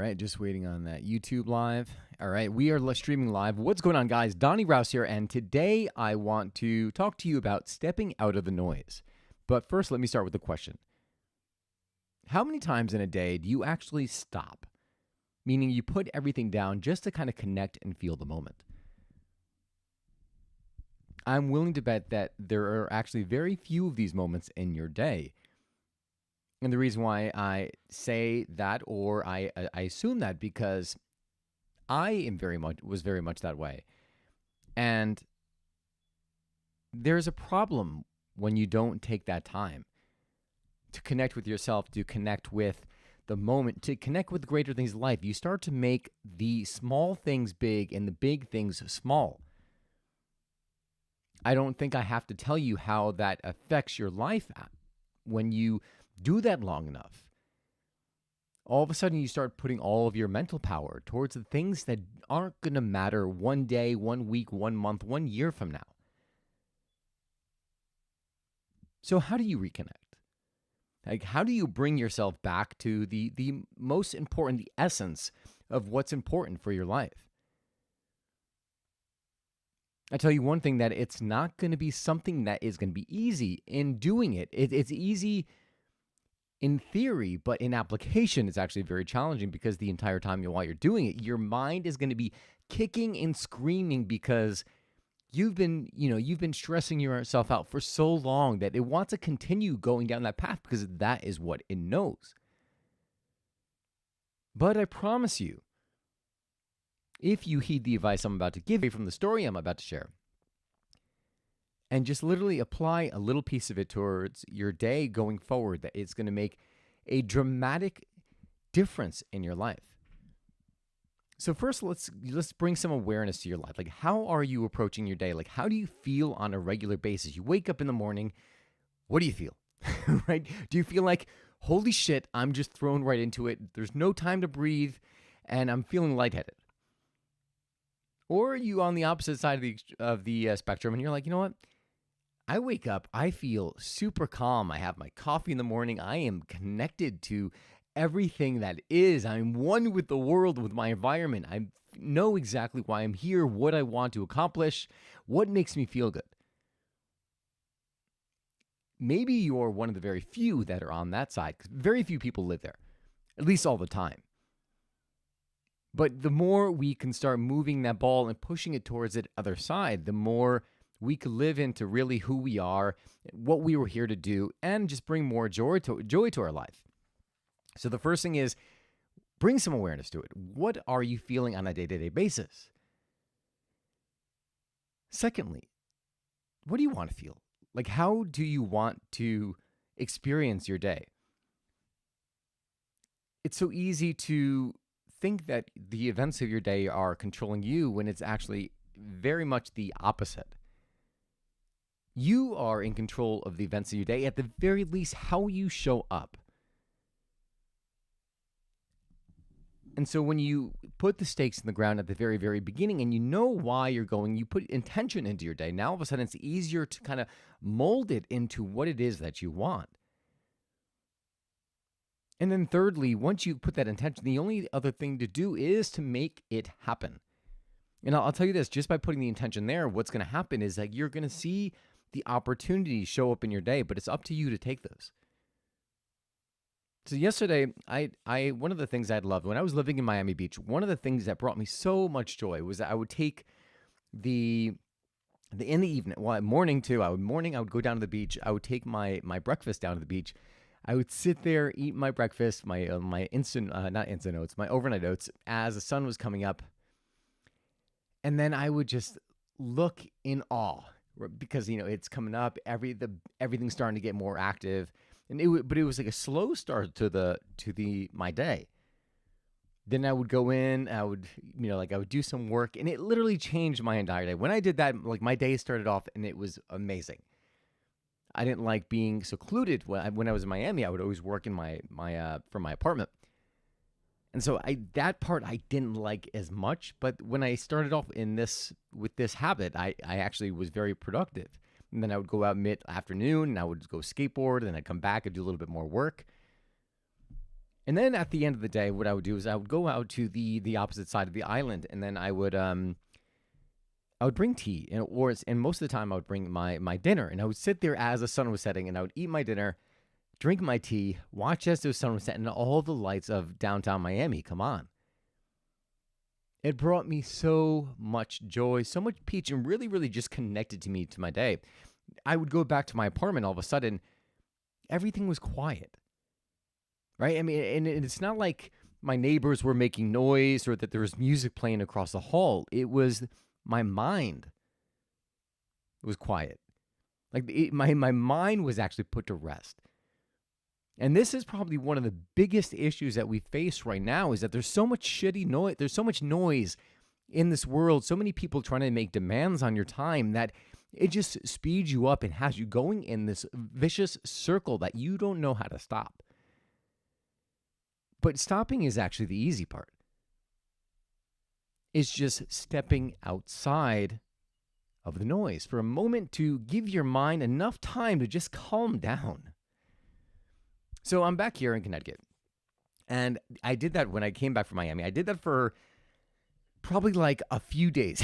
right, just waiting on that YouTube live. All right, we are streaming live. What's going on, guys? Donnie Rouse here, and today I want to talk to you about stepping out of the noise. But first, let me start with the question. How many times in a day do you actually stop? Meaning you put everything down just to kind of connect and feel the moment. I'm willing to bet that there are actually very few of these moments in your day. And the reason why I say that, or I assume that, because I was very much that way. And there's a problem when you don't take that time to connect with yourself, to connect with the moment, to connect with greater things in life. You start to make the small things big and the big things small. I don't think I have to tell you how that affects your life when you do that long enough. All of a sudden, you start putting all of your mental power towards the things that aren't going to matter one day, 1 week, 1 month, 1 year from now. So how do you reconnect? Like, how do you bring yourself back to the most important, the essence of what's important for your life? I tell you one thing, that it's not going to be something that is going to be easy in doing it. It's easy in theory, but in application, it's actually very challenging, because the entire time while you're doing it, your mind is going to be kicking and screaming because you've been stressing yourself out for so long that it wants to continue going down that path because that is what it knows. But I promise you, if you heed the advice I'm about to give you from the story I'm about to share, and just literally apply a little piece of it towards your day going forward, that it's going to make a dramatic difference in your life. So first, let's bring some awareness to your life. Like, how are you approaching your day? Like, how do you feel on a regular basis? You wake up in the morning, what do you feel? Right? Do you feel like, holy shit, I'm just thrown right into it, there's no time to breathe, and I'm feeling lightheaded? Or are you on the opposite side of the spectrum, and you're like, you know what? I wake up, I feel super calm. I have my coffee in the morning. I am connected to everything that is. I'm one with the world, with my environment. I know exactly why I'm here, what I want to accomplish, what makes me feel good. Maybe you're one of the very few that are on that side, because very few people live there, at least all the time. But the more we can start moving that ball and pushing it towards the other side, the more we could live into really who we are, what we were here to do, and just bring more joy to our life. So the first thing is, bring some awareness to it. What are you feeling on a day-to-day basis? Secondly, what do you want to feel? Like, how do you want to experience your day? It's so easy to think that the events of your day are controlling you, when it's actually very much the opposite. You are in control of the events of your day, at the very least, how you show up. And so when you put the stakes in the ground at the very, very beginning, and you know why you're going, you put intention into your day, now all of a sudden it's easier to kind of mold it into what it is that you want. And then thirdly, once you put that intention, the only other thing to do is to make it happen. And I'll tell you this, just by putting the intention there, what's going to happen is that you're going to see the opportunities show up in your day, but it's up to you to take those. So yesterday, I one of the things I'd loved when I was living in Miami Beach, one of the things that brought me so much joy was that I would take in the evening, well, morning too. I would go down to the beach. I would take my breakfast down to the beach. I would sit there, eat my breakfast, my not instant oats, my overnight oats, as the sun was coming up, and then I would just look in awe, because it's coming up. Everything's starting to get more active, and but it was like a slow start to my day. Then I would go in, I would do some work, and it literally changed my entire day. When I did that, like, my day started off, and it was amazing. I didn't like being secluded. When I was in Miami, I would always work in from my apartment. And so that part I didn't like as much, but when I started off with this habit, I actually was very productive. And then I would go out mid-afternoon, and I would go skateboard, and then I'd come back and do a little bit more work. And then at the end of the day, what I would do is I would go out to the opposite side of the island, and then I would bring tea, and most of the time I would bring my dinner, and I would sit there as the sun was setting, and I would eat my dinner, drink my tea, watch as the sun was setting, and all the lights of downtown Miami come on. It brought me so much joy, so much peace, and really, really just connected to me to my day. I would go back to my apartment. All of a sudden, everything was quiet, right? I mean, and it's not like my neighbors were making noise or that there was music playing across the hall. It was my mind was quiet. Like my mind was actually put to rest. And this is probably one of the biggest issues that we face right now is that there's so much shitty noise. There's so much noise in this world. So many people trying to make demands on your time that it just speeds you up and has you going in this vicious circle that you don't know how to stop. But stopping is actually the easy part. It's just stepping outside of the noise for a moment to give your mind enough time to just calm down. So I'm back here in Connecticut, and I did that when I came back from Miami. I did that for probably like a few days,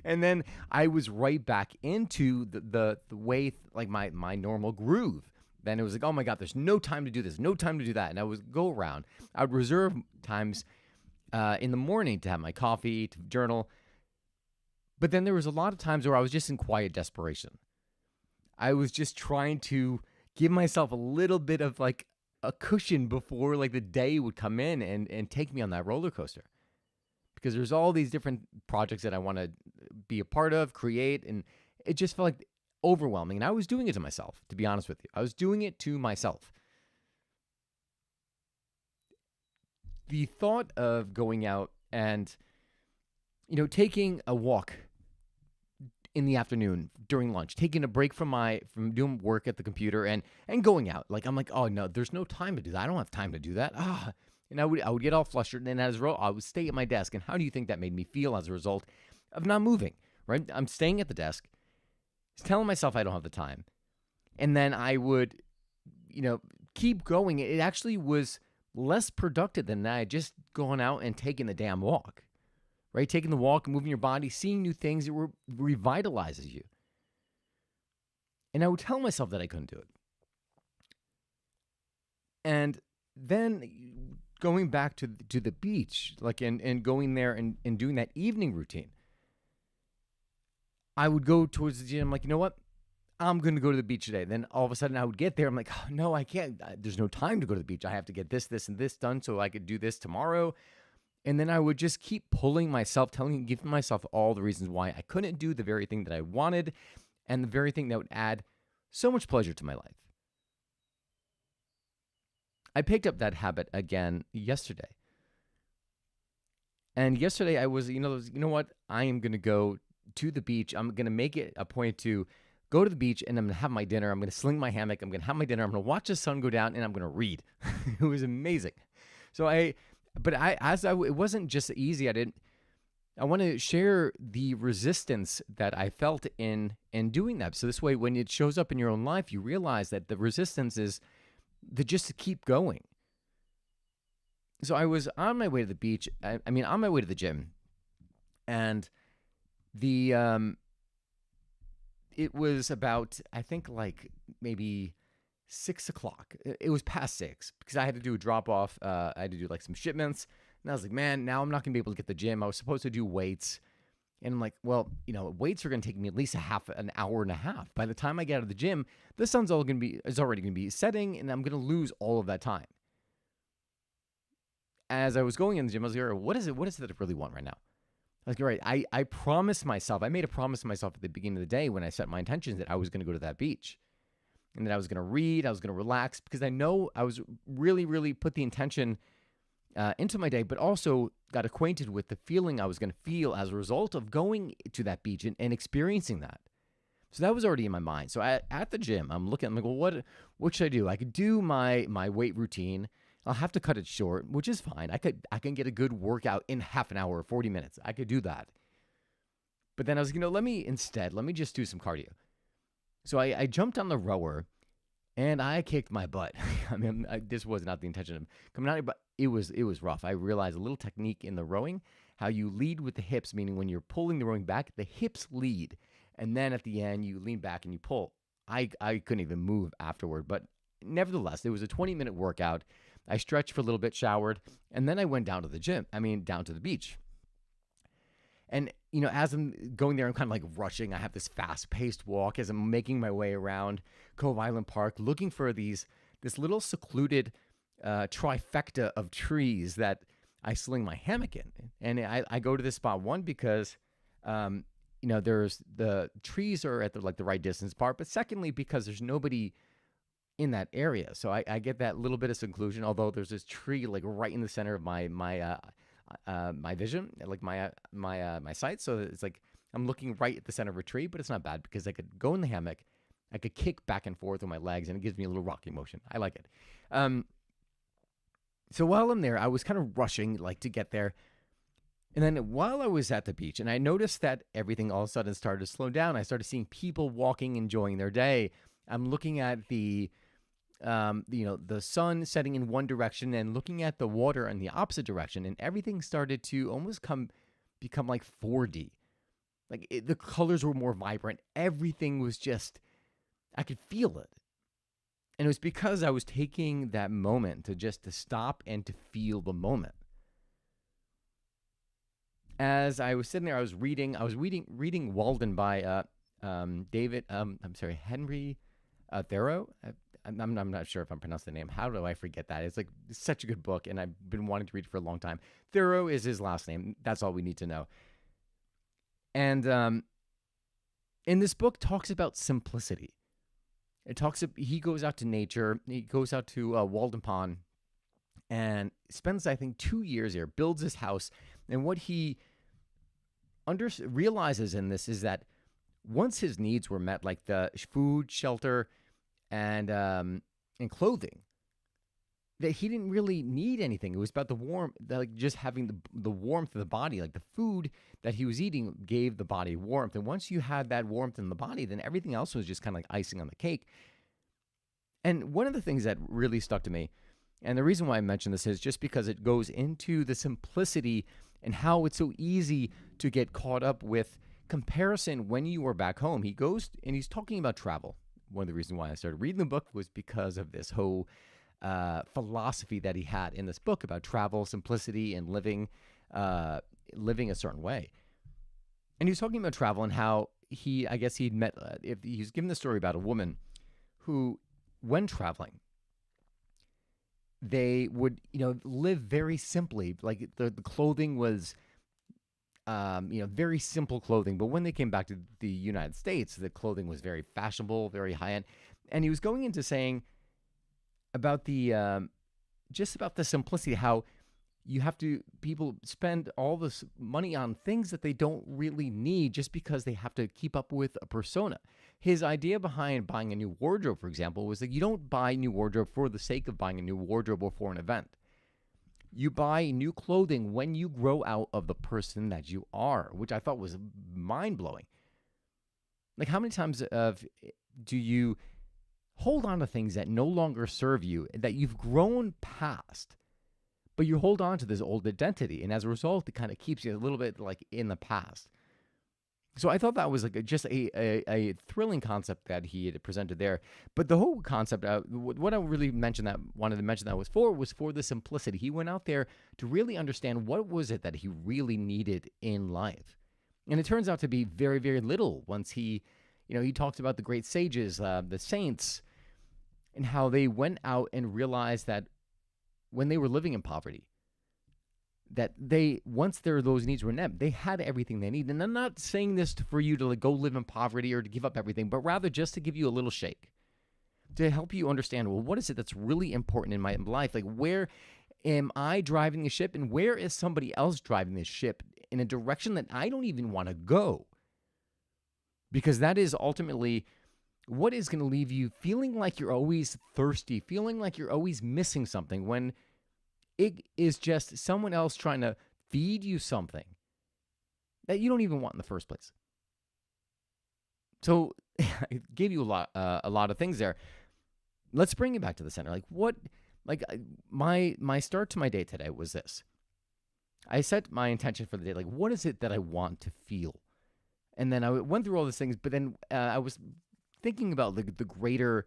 and then I was right back into the way, like my normal groove. Then it was like, oh my God, there's no time to do this, no time to do that, and I would go around. I would reserve times in the morning to have my coffee, to journal. But then there was a lot of times where I was just in quiet desperation. I was just trying to give myself a little bit of like a cushion before like the day would come in and take me on that roller coaster. Because there's all these different projects that I want to be a part of, create, and it just felt like overwhelming. And I was doing it to myself, to be honest with you. I was doing it to myself. The thought of going out and, taking a walk in the afternoon during lunch, taking a break from doing work at the computer and going out. Like, I'm like, oh no, there's no time to do that. I don't have time to do that. And I would get all flustered, and as a result, I would stay at my desk. And how do you think that made me feel as a result of not moving, right? I'm staying at the desk, telling myself I don't have the time. And then I would, keep going. It actually was less productive than that. I had just gone out and taken the damn walk. Right? Taking the walk, moving your body, seeing new things, it revitalizes you. And I would tell myself that I couldn't do it. And then going back to the beach, like and going there and doing that evening routine, I would go towards the gym, like, you know what? I'm going to go to the beach today. Then all of a sudden I would get there. I'm like, oh, no, I can't. There's no time to go to the beach. I have to get this, and this done so I could do this tomorrow. And then I would just keep pulling myself, giving myself all the reasons why I couldn't do the very thing that I wanted and the very thing that would add so much pleasure to my life. I picked up that habit again yesterday. And yesterday I was, you know what? I am going to go to the beach. I'm going to make it a point to go to the beach, and I'm going to have my dinner. I'm going to sling my hammock. I'm going to have my dinner. I'm going to watch the sun go down, and I'm going to read. It was amazing. So it wasn't just easy. I want to share the resistance that I felt in doing that. So this way, when it shows up in your own life, you realize that the resistance is just to keep going. So I was on my way to the beach. On my way to the gym, and it was about, I think, like maybe 6:00. It was past 6 because I had to do a drop off. I had to do like some shipments, and I was like, man, now I'm not gonna be able to get the gym. I was supposed to do weights, and I'm like, well, weights are gonna take me at least an hour and a half. By the time I get out of the gym, the sun's already gonna be setting, and I'm gonna lose all of that time. As I was going in the gym, I was like, what is it that I really want right now? I was like, right, I promised myself, I made a promise to myself at the beginning of the day when I set my intentions that I was gonna go to that beach. And that I was going to read, I was going to relax, because I know I was really, really put the intention into my day, but also got acquainted with the feeling I was going to feel as a result of going to that beach and experiencing that. So that was already in my mind. So at the gym, I'm like, well, what should I do? I could do my weight routine. I'll have to cut it short, which is fine. I can get a good workout in half an hour or 40 minutes. I could do that. But then I was like, let me just do some cardio. So I jumped on the rower, and I kicked my butt. I mean, this was not the intention of coming out, but it was rough. I realized a little technique in the rowing, how you lead with the hips, meaning when you're pulling the rowing back, the hips lead, and then at the end you lean back and you pull. I couldn't even move afterward, but nevertheless, it was a 20-minute workout. I stretched for a little bit, showered, and then I went down to the gym. I mean, down to the beach. And, as I'm going there, I'm kind of like rushing. I have this fast paced walk as I'm making my way around Cove Island Park, looking for this little secluded trifecta of trees that I sling my hammock in. And I go to this spot, one, because, there's the trees are at the right distance apart, but secondly, because there's nobody in that area. So I get that little bit of seclusion, although there's this tree like right in the center of my vision, like my sight. So it's like I'm looking right at the center of a tree, but it's not bad because I could go in the hammock, I could kick back and forth with my legs, and it gives me a little rocking motion. I like it. So while I'm there, I was kind of rushing like to get there. And then while I was at the beach, and I noticed that everything all of a sudden started to slow down. I started seeing people walking, enjoying their day. I'm looking at the sun setting in one direction and looking at the water in the opposite direction, and everything started to almost become like 4D. Like the colors were more vibrant. Everything was just, I could feel it. And it was because I was taking that moment to stop and to feel the moment. As I was sitting there, I was reading Walden by Henry Thoreau. I'm not sure if I'm pronouncing the name. How do I forget that? It's like such a good book, and I've been wanting to read it for a long time. Thoreau is his last name. That's all we need to know. And in this book, talks about simplicity. He goes out to nature. He goes out to Walden Pond, and spends, I think, 2 years there. Builds his house, and what he realizes in this is that once his needs were met, like the food, shelter, and clothing, that he didn't really need anything. It was about the warmth, like just having the warmth of the body. Like the food that he was eating gave the body warmth. And once you had that warmth in the body, then everything else was just kind of like icing on the cake. And one of the things that really stuck to me, and the reason why I mention this is just because it goes into the simplicity and how it's so easy to get caught up with comparison when you are back home. He goes and he's talking about travel. One of the reasons why I started reading the book was because of this whole philosophy that he had in this book about travel, simplicity, and living a certain way. And he was talking about travel and how he'd met, if he was given the story about a woman who, when traveling, they would, live very simply. Like the clothing was, very simple clothing. But when they came back to the United States, the clothing was very fashionable, very high end. And he was going into saying about just about the simplicity, how people spend all this money on things that they don't really need just because they have to keep up with a persona. His idea behind buying a new wardrobe, for example, was that you don't buy new wardrobe for the sake of buying a new wardrobe or for an event. You buy new clothing when you grow out of the person that you are, which I thought was mind-blowing. Like, how many times do you hold on to things that no longer serve you, that you've grown past, but you hold on to this old identity, and as a result, it kind of keeps you a little bit like in the past. So I thought that was like just a thrilling concept that he had presented there. But the whole concept, what I really wanted to mention that was for the simplicity. He went out there to really understand what was it that he really needed in life. And it turns out to be very, very little once he talks about the great sages, the saints, and how they went out and realized that when they were living in poverty, that once those needs were met, they had everything they need. And I'm not saying this for you to go live in poverty or to give up everything, but rather just to give you a little shake, to help you understand, well, what is it that's really important in my life? Like, where am I driving the ship, and where is somebody else driving this ship in a direction that I don't even want to go? Because that is ultimately what is going to leave you feeling like you're always thirsty, feeling like you're always missing something, when it is just someone else trying to feed you something that you don't even want in the first place. So I gave you a lot of things there. let's bring it back to the center. My start to my day today was this. I set my intention for the day. Like, what is it that I want to feel? And then I went through all these things, but then I was thinking about the greater,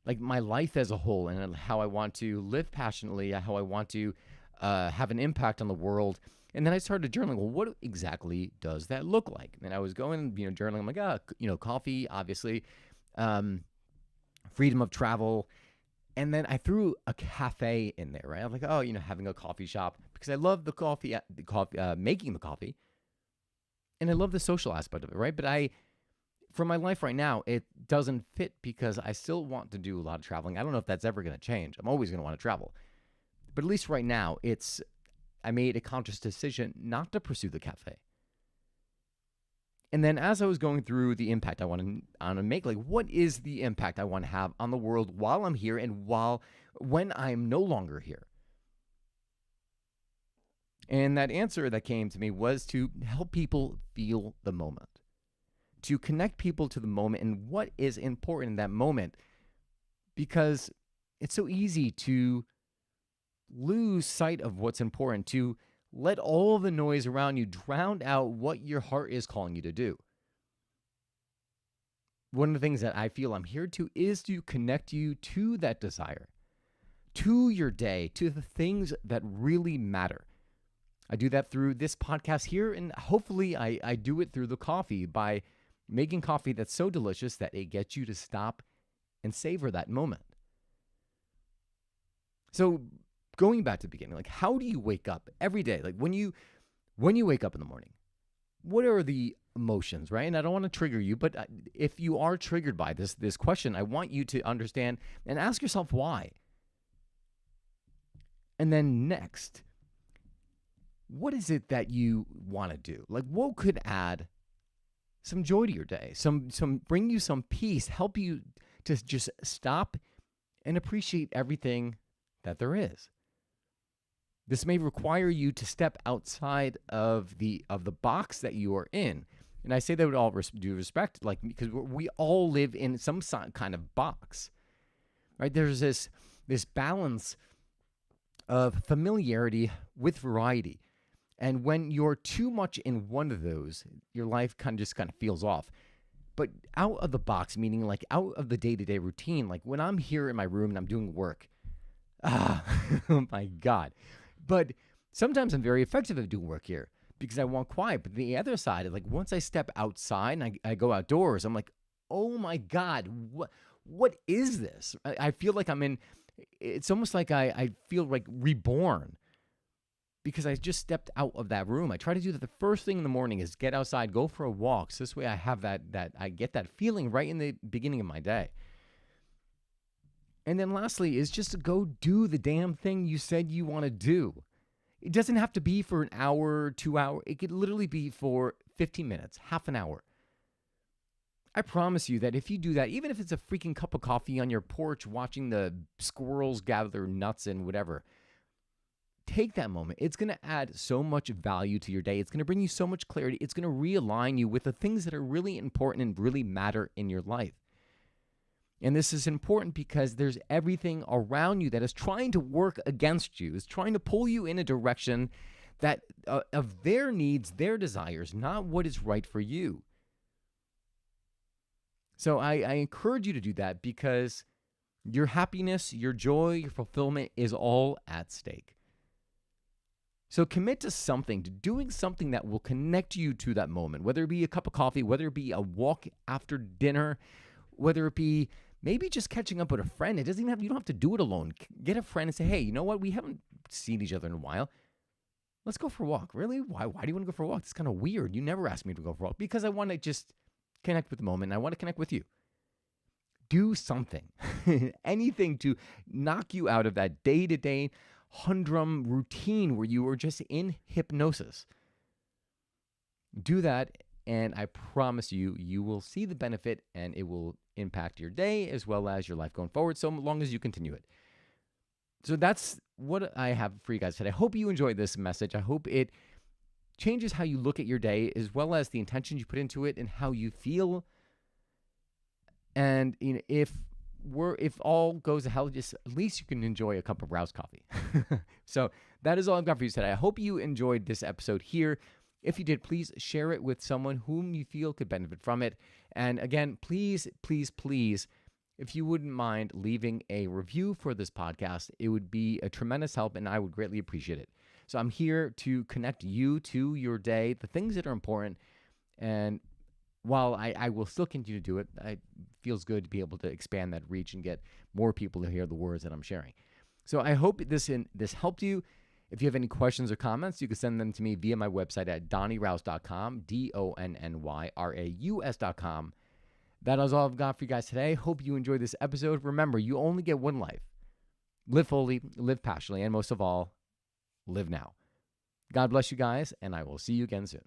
like my life as a whole, and how I want to live passionately, how I want to have an impact on the world. And then I started journaling. Well, what exactly does that look like? And I was going, journaling. I'm like, coffee, obviously, freedom of travel. And then I threw a cafe in there, right? I'm like, having a coffee shop, because I love the coffee, making the coffee. And I love the social aspect of it, right? But for my life right now, it doesn't fit, because I still want to do a lot of traveling. I don't know if that's ever going to change. I'm always going to want to travel. But at least right now, I made a conscious decision not to pursue the cafe. And then as I was going through the impact I want to make, like, what is the impact I want to have on the world while I'm here and when I'm no longer here? And that answer that came to me was to help people feel the moment, to connect people to the moment and what is important in that moment, because it's so easy to lose sight of what's important, to let all the noise around you drown out what your heart is calling you to do. One of the things that I feel I'm here to is to connect you to that desire, to your day, to the things that really matter. I do that through this podcast here, and hopefully I do it through the coffee, by making coffee that's so delicious that it gets you to stop and savor that moment. So going back to the beginning, like, how do you wake up every day? Like, when you wake up in the morning, what are the emotions, right? And I don't want to trigger you, but if you are triggered by this question, I want you to understand and ask yourself why. And then next, what is it that you want to do? Like, what could add some joy to your day, some bring you some peace, help you to just stop and appreciate everything that there is. This may require you to step outside of the box that you are in. And I say that with all due respect, like, because we all live in some kind of box, right? There's this balance of familiarity with variety. And when you're too much in one of those, your life kind of feels off. But out of the box, meaning like out of the day-to-day routine, like when I'm here in my room and I'm doing work, oh my God. But sometimes I'm very effective at doing work here because I want quiet. But the other side is, like, once I step outside and I go outdoors, I'm like, oh my God, what is this? I feel like it's almost like I feel like reborn, because I just stepped out of that room. I try to do that the first thing in the morning, is get outside, go for a walk. So this way I have that I get that feeling right in the beginning of my day. And then lastly is just to go do the damn thing you said you want to do. It doesn't have to be for an hour, 2 hours. It could literally be for 15 minutes, half an hour. I promise you that if you do that, even if it's a freaking cup of coffee on your porch watching the squirrels gather nuts and whatever, take that moment. It's going to add so much value to your day. It's going to bring you so much clarity. It's going to realign you with the things that are really important and really matter in your life. And this is important because there's everything around you that is trying to work against you, is trying to pull you in a direction that of their needs, their desires, not what is right for you. So I encourage you to do that, because your happiness, your joy, your fulfillment is all at stake. So commit to something, to doing something that will connect you to that moment, whether it be a cup of coffee, whether it be a walk after dinner, whether it be maybe just catching up with a friend. You don't have to do it alone. Get a friend and say, hey, you know what? We haven't seen each other in a while. Let's go for a walk. Really? Why do you want to go for a walk? It's kind of weird. You never asked me to go for a walk. Because I want to just connect with the moment. And I want to connect with you. Do something, anything to knock you out of that day-to-day humdrum routine where you are just in hypnosis. Do that, and I promise you, you will see the benefit, and it will impact your day as well as your life going forward, so long as you continue it. So that's what I have for you guys today. I hope you enjoyed this message. I hope it changes how you look at your day, as well as the intentions you put into it and how you feel. And if if all goes to hell, just at least you can enjoy a cup of Rouse coffee. So that is all I've got for you today. I hope you enjoyed this episode here. If you did, please share it with someone whom you feel could benefit from it. And again, please, please, please, if you wouldn't mind leaving a review for this podcast, it would be a tremendous help and I would greatly appreciate it. So I'm here to connect you to your day, the things that are important. And while I will still continue to do it, it feels good to be able to expand that reach and get more people to hear the words that I'm sharing. So I hope this helped you. If you have any questions or comments, you can send them to me via my website at donnyrouse.com, DonnyRaus.com. That is all I've got for you guys today. Hope you enjoyed this episode. Remember, you only get one life. Live fully, live passionately, and most of all, live now. God bless you guys, and I will see you again soon.